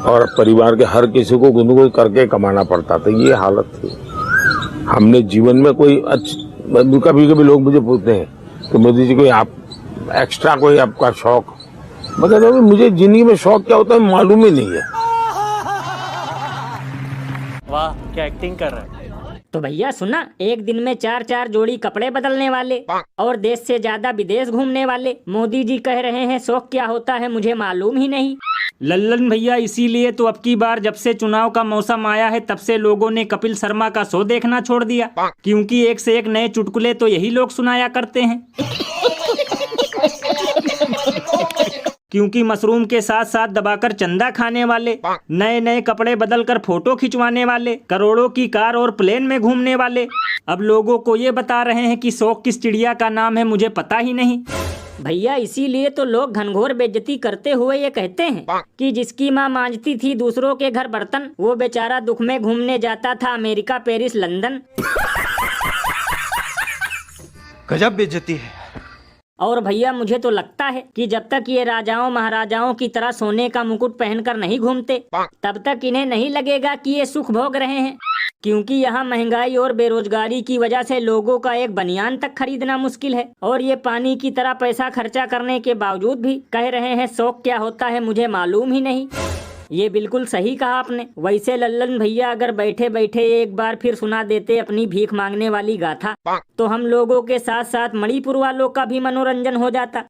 और परिवार के हर किसी को कुछ न कुछ करके कमाना पड़ता था, ये हालत थी। हमने जीवन में कोई कभी कभी लोग मुझे पूछते हैं कि मोदी जी कोई आप एक्स्ट्रा कोई आपका शौक, मतलब मुझे जिंदगी में शौक क्या होता है मालूम ही नहीं है। वाह क्या एक्टिंग कर रहा है। तो भैया सुना, एक दिन में 4-4 जोड़ी कपड़े बदलने वाले और देश से ज्यादा विदेश घूमने वाले मोदी जी कह रहे हैं शौक क्या होता है मुझे मालूम ही नहीं। लल्लन भैया, इसीलिए तो अब की बार जब से चुनाव का मौसम आया है तब से लोगों ने कपिल शर्मा का शो देखना छोड़ दिया, क्योंकि एक से एक नए चुटकुले तो यही लोग सुनाया करते हैं। क्योंकि मशरूम के साथ साथ दबाकर चंदा खाने वाले, नए नए कपड़े बदलकर फोटो खिंचवाने वाले, करोड़ों की कार और प्लेन में घूमने वाले अब लोगों को ये बता रहे हैं कि शौक किस चिड़िया का नाम है मुझे पता ही नहीं। भैया इसीलिए तो लोग घनघोर बेइज्जती करते हुए ये कहते हैं कि जिसकी माँ मांजती थी दूसरों के घर बर्तन, वो बेचारा दुख में घूमने जाता था अमेरिका, पेरिस, लंदन। गजब बेइज्जती है। और भैया मुझे तो लगता है कि जब तक ये राजाओं महाराजाओं की तरह सोने का मुकुट पहनकर नहीं घूमते तब तक इन्हें नहीं लगेगा कि ये सुख भोग रहे हैं, क्योंकि यहाँ महंगाई और बेरोजगारी की वजह से लोगों का एक बनियान तक खरीदना मुश्किल है। और ये पानी की तरह पैसा खर्चा करने के बावजूद भी कह रहे हैं शौक क्या होता है मुझे मालूम ही नहीं। ये बिल्कुल सही कहा आपने। वैसे लल्लन भैया अगर बैठे बैठे एक बार फिर सुना देते अपनी भीख मांगने वाली गाथा तो हम लोगों के साथ साथ मणिपुर वालों का भी मनोरंजन हो जाता।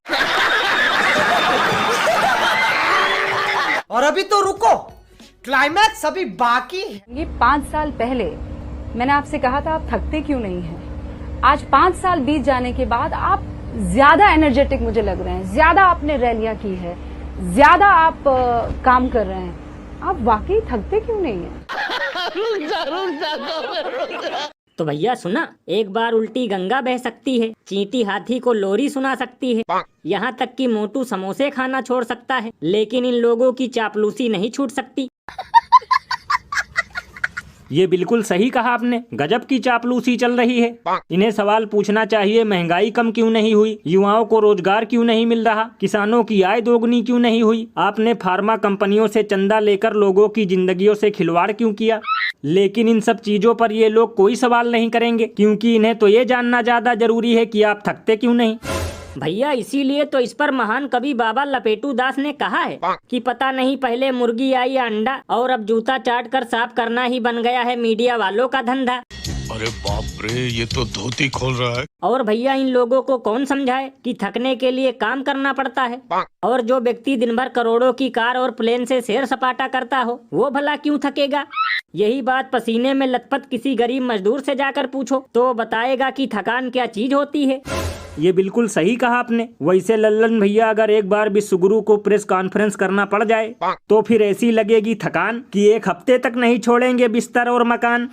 और अभी तो रुको, क्लाइमैक्स अभी बाकी है। ये 5 साल पहले मैंने आपसे कहा था आप थकते क्यों नहीं हैं। आज 5 साल बीत जाने के बाद आप ज्यादा एनर्जेटिक मुझे लग रहे हैं, ज्यादा आपने रैलियां की है, ज्यादा आप काम कर रहे हैं। आप वाकई थकते क्यों नहीं हैं? तो भैया सुना, एक बार उल्टी गंगा बह सकती है, चींटी हाथी को लोरी सुना सकती है, यहाँ तक कि मोटू समोसे खाना छोड़ सकता है, लेकिन इन लोगों की चापलूसी नहीं छूट सकती। ये बिल्कुल सही कहा आपने, गजब की चापलूसी चल रही है। इन्हें सवाल पूछना चाहिए, महंगाई कम क्यों नहीं हुई, युवाओं को रोजगार क्यों नहीं मिल रहा, किसानों की आय दोगुनी क्यों नहीं हुई, आपने फार्मा कंपनियों से चंदा लेकर लोगों की जिंदगियों से खिलवाड़ क्यों किया। लेकिन इन सब चीजों पर ये लोग कोई सवाल नहीं करेंगे, क्योंकि इन्हें तो ये जानना ज्यादा जरूरी है कि आप थकते क्यों नहीं। भैया इसीलिए तो इस पर महान कवि बाबा लपेटू दास ने कहा है कि पता नहीं पहले मुर्गी आई या अंडा, और अब जूता चाट कर साफ करना ही बन गया है मीडिया वालों का धंधा। अरे बाप रे, ये तो धोती खोल रहा है। और भैया इन लोगों को कौन समझाए कि थकने के लिए काम करना पड़ता है, और जो व्यक्ति दिन भर करोड़ों की कार और प्लेन से सैर सपाटा करता हो वो भला क्यों थकेगा। यही बात पसीने में लथपथ किसी गरीब मजदूर से जाकर पूछो तो बताएगा कि थकान क्या चीज होती है। ये बिल्कुल सही कहा आपने। वैसे लल्लन भैया, अगर एक बार विश्वगुरु को प्रेस कॉन्फ्रेंस करना पड़ जाए तो फिर ऐसी लगेगी थकान कि 1 हफ्ते तक नहीं छोड़ेंगे बिस्तर और मकान।